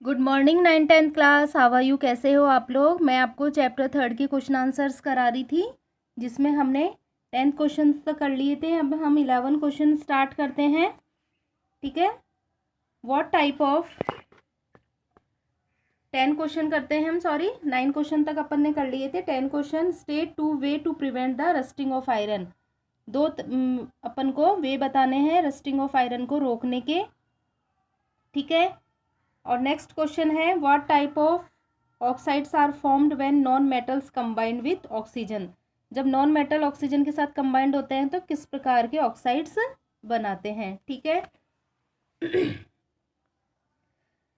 Good morning 9th class. How are you? कैसे हो आप लोग? मैं आपको चैप्टर 3 के क्वेश्चन आंसर्स करा रही थी, जिसमें हमने 10 क्वेश्चन तो कर लिए थे। अब हम 11 क्वेश्चन स्टार्ट करते हैं। ठीक है, व्हाट टाइप ऑफ 10 क्वेश्चन करते हैं हम, सॉरी 9 क्वेश्चन तक अपन ने कर लिए थे। 10 question state two way to prevent the rusting of iron. अपन को वे बताने हैं रस्टिंग ऑफ आयरन को रोकने के। ठीक है, और नेक्स्ट क्वेश्चन है what type of oxides are formed when non metals combined with oxygen. जब नॉन मेटल ऑक्सीजन के साथ कंबाइंड होते हैं तो किस प्रकार के ऑक्साइड्स बनाते हैं। ठीक है,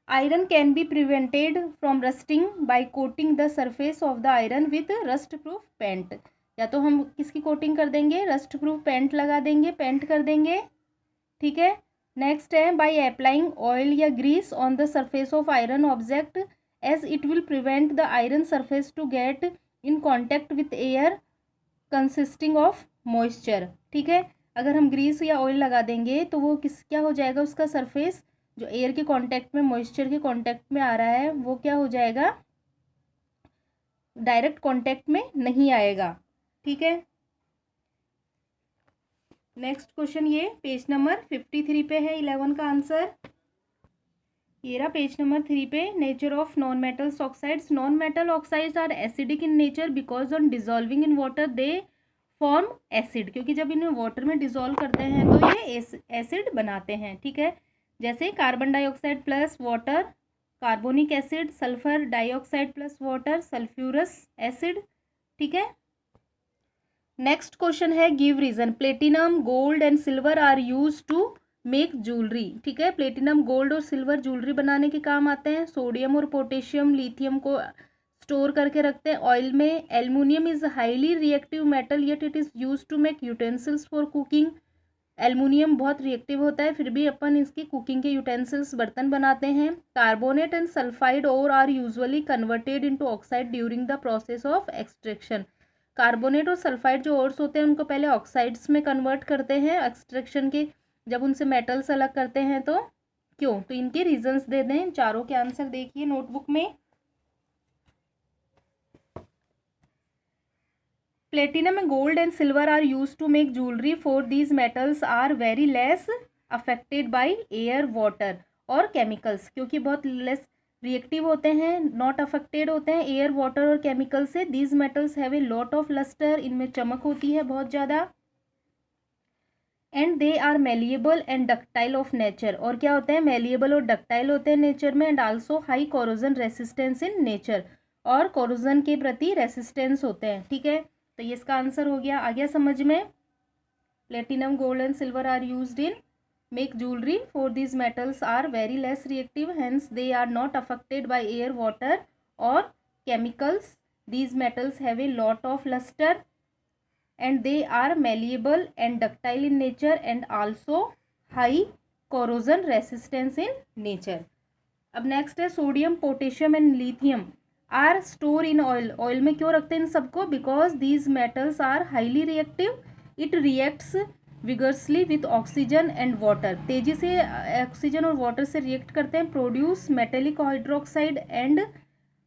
iron can be prevented from rusting by coating the surface of the iron with rust proof paint. या तो हम किसकी कोटिंग कर देंगे, रस्ट प्रूफ पेंट लगा देंगे, पेंट कर देंगे। ठीक है, नेक्स्ट है बाय अप्लाइंग ऑयल या grease on the surface of iron object as it will prevent the iron surface to get in contact with air consisting of moisture. ठीक है, अगर हम ग्रीस या ऑयल लगा देंगे तो वो क्या हो जाएगा, उसका सरफेस जो एयर के कांटेक्ट में, मॉइस्चर के कांटेक्ट में आ रहा है, वो क्या हो जाएगा, डायरेक्ट कांटेक्ट में नहीं आएगा। ठीक है, नेक्स्ट क्वेश्चन ये पेज नंबर 53 पे है 11 का आंसर। ये रहा पेज नंबर 3 पे। Nature of non metals oxides. Non metal oxides are acidic in nature because on dissolving in water they form acid. क्योंकि जब इन्हें वाटर में डिजोल्व करते हैं तो ये एसिड बनाते हैं। ठीक है, जैसे carbon dioxide plus water carbonic acid, sulphur dioxide plus water sulphurous acid. ठीक है, नेक्स्ट क्वेश्चन है give reason. Platinum, gold and silver are use to make jewellery. ठीक है, प्लेटिनम, गोल्ड और सिल्वर ज्वेलरी बनाने के काम आते हैं। सोडियम और पोटेशियम लिथियम को स्टोर करके रखते हैं ऑयल में। Aluminium is highly reactive metal yet it is use to make utensils for cooking. Aluminium बहुत रिएक्टिव होता है, फिर भी अपन इसकी कुकिंग के यूटेंसिल्स, बर्तन बनाते हैं। Carbonate and sulphide ore are usually converted into oxide during the process of extraction. Carbonate और सल्फाइड जो ओर्स होते हैं उनको पहले ऑक्साइड्स में कन्वर्ट करते हैं एक्सट्रैक्शन के, जब उनसे मेटल्स अलग करते हैं तो क्यों, तो इनके रीजंस दे दें। चारों के आंसर देखिए नोटबुक में। Platinum and gold and silver are use to make jewellery for these metals are very less affected by air, water और केमिकल्स। क्योंकि बहुत लेस रिएक्टिव होते हैं, नॉट अफेक्टेड होते हैं एयर, वाटर और केमिकल से। These metals have a lot of lustre, इनमें चमक होती है बहुत ज़्यादा। And they are malleable and ductile of nature. और क्या होते हैं, मेलिएबल और डक्टाइल होते हैं नेचर में। And also high corrosion resistance in nature, और कोरोजन के प्रति रेसिस्टेंस होते हैं। ठीक है, तो ये इसका आंसर हो गया। आ गया समझ में। Platinum, gold and silver are used in make jewelry for these metals are very less reactive, hence they are not affected by air, water or chemicals. These metals have a lot of luster and they are malleable and ductile in nature and also high corrosion resistance in nature. अब next है sodium, potassium and lithium are store in oil. Oil में क्यों रखते हैं इन सबको, because these metals are highly reactive, it reacts vigorously with oxygen and water. तेजी से ऑक्सीजन और वाटर से रिएक्ट करते हैं, produce metallic hydroxide and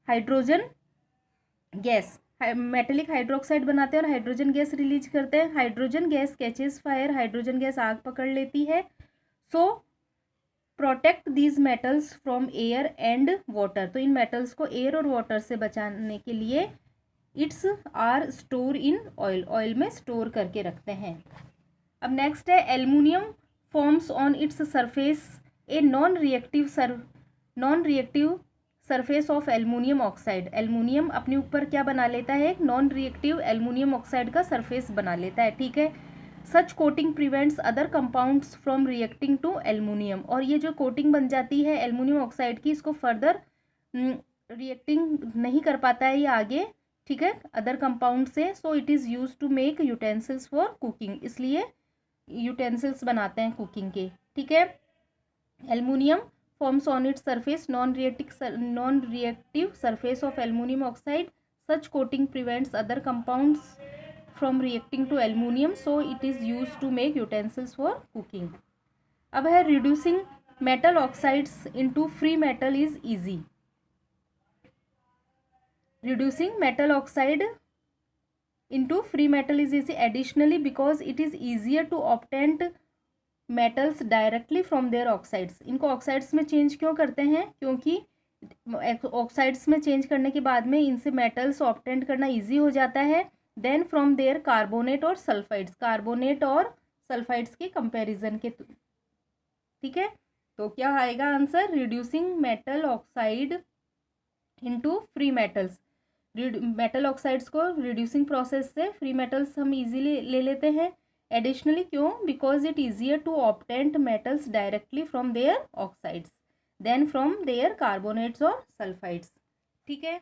hydrogen gas. Metallic hydroxide बनाते हैं और हाइड्रोजन गैस रिलीज करते हैं। Hydrogen gas catches fire, hydrogen gas आग पकड़ लेती है। सो protect these metals from air and water. तो इन मेटल्स को एयर और वाटर से बचाने के लिए its are store in oil, oil में स्टोर करके रखते हैं। अब नेक्स्ट है aluminium forms on its surface a non reactive surface of aluminium oxide. Aluminium अपने ऊपर क्या बना लेता है, एक नॉन रिएक्टिव एल्युमिनियम ऑक्साइड का सरफेस बना लेता है। ठीक है, such coating prevents other compounds from reacting to aluminium. और ये जो कोटिंग बन जाती है एल्युमिनियम ऑक्साइड की, इसको फर्दर रिएक्टिंग नहीं कर पाता है ये आगे। ठीक है, अदर कंपाउंड से। So it is use to make utensils for cooking, इसलिए यूटेंसिल्स बनाते हैं कुकिंग के। ठीक है, aluminium forms on its surface non reactive surface of aluminium oxide, such coating prevents other compounds from reacting to aluminium, so it is use to make utensils for cooking. अब है reducing metal oxides into free metal is easy. Reducing metal oxide into free metal is easy. Additionally, because it is easier to obtain metals directly from their oxides. इनको oxides में change क्यों करते हैं? क्योंकि oxides में change करने के बाद में इनसे metals obtain करना easy हो जाता है देन फ्रॉम देयर कार्बोनेट और सल्फाइड्स, कार्बोनेट और सल्फाइड्स के कंपैरिजन के। ठीक है, तो क्या आएगा answer? Reducing metal oxide into free metals. Metal oxides को रिड्यूसिंग प्रोसेस से फ्री मेटल्स हम इजीली ले लेते हैं। एडिशनली क्यों? Because it easier to obtain metals directly from their oxides than from their carbonates और सल्फाइड्स। ठीक है,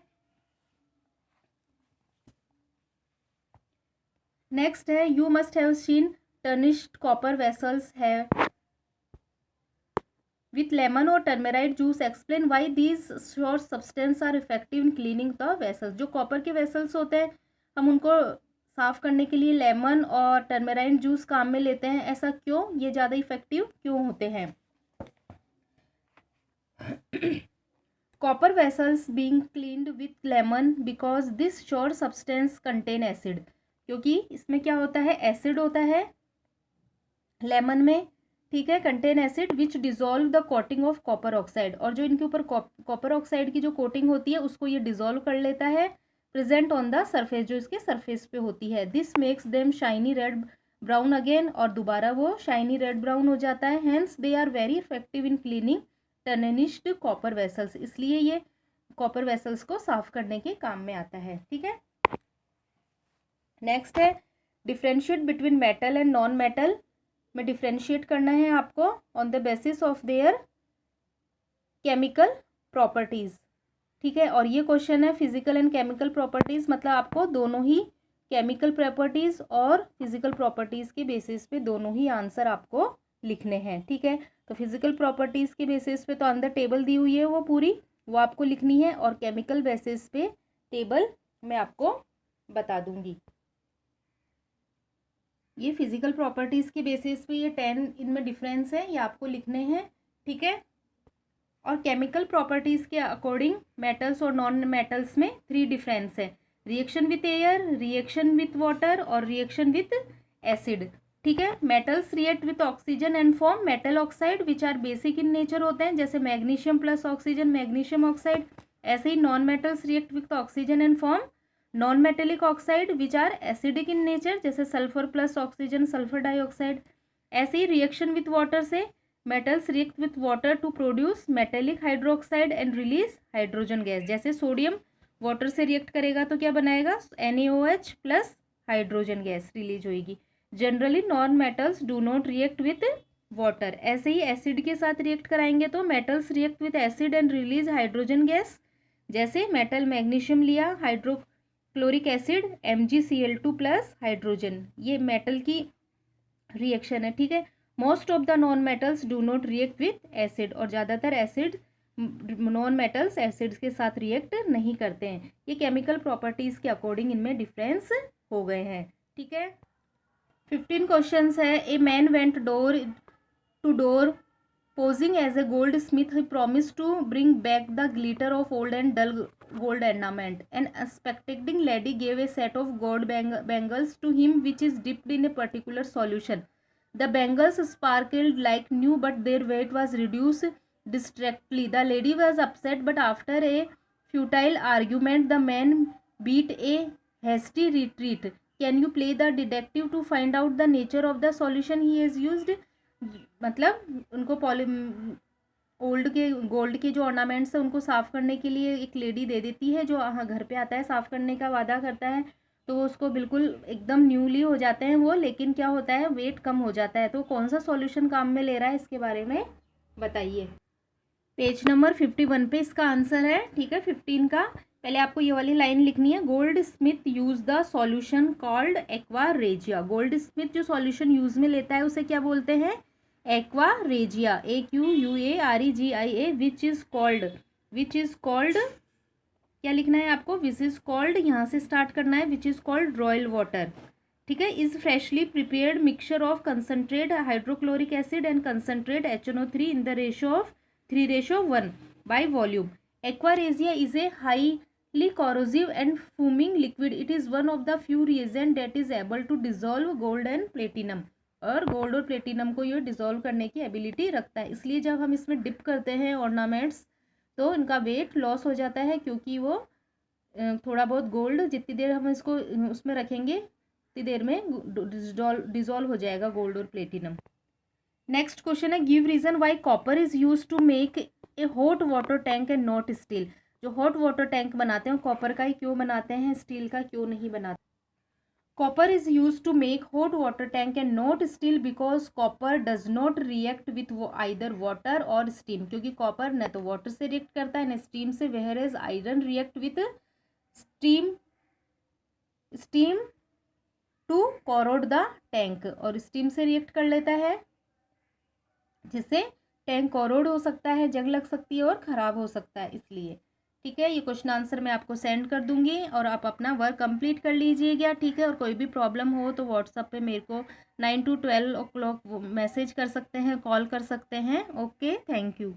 नेक्स्ट है you must have seen tarnished copper vessels है with lemon or turmeric juice. Explain why these short substances are effective in cleaning the vessels. जो copper के vessels होते हैं हम उनको साफ करने के लिए लेमन और टर्मेराइन जूस काम में लेते हैं, ऐसा क्यों? ये ज़्यादा इफेक्टिव क्यों होते हैं? Copper vessels being cleaned with lemon because this शोर सब्सटेंस कंटेन एसिड, क्योंकि इसमें क्या होता है? एसिड होता है लेमन में। ठीक है, contain acid which dissolve the coating of copper oxide, और जो इनके ऊपर कॉपर ऑक्साइड की जो कोटिंग होती है उसको ये डिजोल्व कर लेता है प्रेजेंट ऑन द सरफेस, जो इसके सरफेस पे होती है। This makes them shiny red brown again, और दोबारा वो शाइनी रेड ब्राउन हो जाता है। Hence they are very effective in cleaning tarnished copper vessels, इसलिए ये कॉपर वेसल्स को साफ करने के काम में आता है। ठीक है, नेक्स्ट है differentiate between metal and non metal. में डिफ्रेंशिएट करना है आपको on the basis of their chemical properties. ठीक है, और ये क्वेश्चन है फिजिकल एंड केमिकल प्रॉपर्टीज़, मतलब आपको दोनों ही केमिकल प्रॉपर्टीज़ और फिजिकल प्रॉपर्टीज़ के बेसिस पे दोनों ही आंसर आपको लिखने हैं। ठीक है, तो फिजिकल प्रॉपर्टीज़ के बेसिस पे तो अंदर टेबल दी हुई है वो पूरी, वो आपको लिखनी है, और केमिकल बेसिस पे टेबल मैं आपको बता दूंगी। ये फिजिकल प्रॉपर्टीज़ के बेसिस पे ये 10 इनमें डिफरेंस है, ये आपको लिखने हैं। ठीक है, और केमिकल प्रॉपर्टीज़ के अकॉर्डिंग मेटल्स और नॉन मेटल्स में 3 डिफरेंस है, reaction with air, reaction with water और रिएक्शन विथ एसिड। ठीक है, metals react with oxygen and form metal oxide which are basic in nature होते हैं, जैसे magnesium plus oxygen magnesium oxide. ऐसे ही non metals react with oxygen and form non metallic oxide which are acidic in nature, जैसे sulphur plus oxygen sulphur dioxide. ऐसे ही reaction with water से metals react with water to produce metallic hydroxide and release hydrogen gas, जैसे sodium water से react करेगा तो क्या बनाएगा? NaOH plus hydrogen gas release होगी। Generally non metals do not react with water. ऐसे ही एसिड के साथ रिएक्ट कराएंगे तो metals react with acid and release hydrogen gas, जैसे मेटल मैग्नीशियम लिया, hydrochloric acid MgCl2 plus hydrogen, ये मेटल की रिएक्शन है। ठीक है, most of the non metals do not react with acid, और ज़्यादातर एसिड नॉन मेटल्स एसिड्स के साथ रिएक्ट नहीं करते हैं। ये केमिकल प्रॉपर्टीज़ के अकॉर्डिंग इनमें डिफरेंस हो गए हैं। ठीक है, 15 क्वेश्चंस है। A man went door to door posing as a goldsmith. He promised to bring back the glitter of old and dull gold ornament. An expecting lady gave a set of gold bangles to him which is dipped in a particular solution. The bangles sparkled like new but their weight was reduced distractedly. The lady was upset, but after a futile argument the man beat a hasty retreat. Can you play the detective to find out the nature of the solution he has used? मतलब उनको gold के जो ornaments है उनको साफ़ करने के लिए एक लेडी दे देती है, जो घर पे आता है साफ़ करने का वादा करता है, तो वो उसको बिल्कुल एकदम न्यूली हो जाते हैं वो, लेकिन क्या होता है वेट कम हो जाता है। तो कौन सा सॉल्यूशन काम में ले रहा है इसके बारे में बताइए। पेज नंबर 51 पे इसका आंसर है। ठीक है, 15 का पहले आपको ये वाली लाइन लिखनी है, gold Smith use the solution called aqua regia. Gold Smith जो सॉल्यूशन यूज में लेता है उसे क्या बोलते हैं? Aqua regia, AQUAREGIA, which is called क्या लिखना है आपको? विच इज कॉल्ड, यहाँ से स्टार्ट करना है, which is called royal water. ठीक है, is freshly prepared mixture of concentrate hydrochloric acid and concentrate HNO3 in the ratio of 3:1 by volume. Aqua regia is a highly corrosive and fuming liquid. It is one of the few reagent that is able to dissolve gold and platinum. और gold और platinum को ये dissolve करने की ability रखता है, इसलिए जब हम इसमें डिप करते हैं ऑर्नामेंट्स तो इनका वेट लॉस हो जाता है, क्योंकि वो थोड़ा बहुत गोल्ड जितनी देर हम इसको उसमें रखेंगे उतनी देर में डिजोल्व हो जाएगा गोल्ड और प्लेटिनम. नेक्स्ट क्वेश्चन है, give reason why copper is use to make a hot water tank and not steel. जो हॉट वाटर टैंक बनाते हैं कॉपर का ही क्यों बनाते हैं, स्टील का क्यों नहीं बनाते. Copper is used to make hot water tank and not steel because copper does not react with either water or steam. क्योंकि copper न तो water से react करता है न steam से, whereas iron react with steam to corrode the tank. और steam से react कर लेता है जिससे टैंक corrode हो सकता है, जंग लग सकती है और ख़राब हो सकता है, इसलिए. ठीक है, ये क्वेश्चन आंसर मैं आपको सेंड कर दूंगी और आप अपना वर्क कंप्लीट कर लीजिएगा. ठीक है, और कोई भी प्रॉब्लम हो तो व्हाट्सएप पे मेरे को 9 to 12 o'clock मैसेज कर सकते हैं, कॉल कर सकते हैं. Okay, thank you.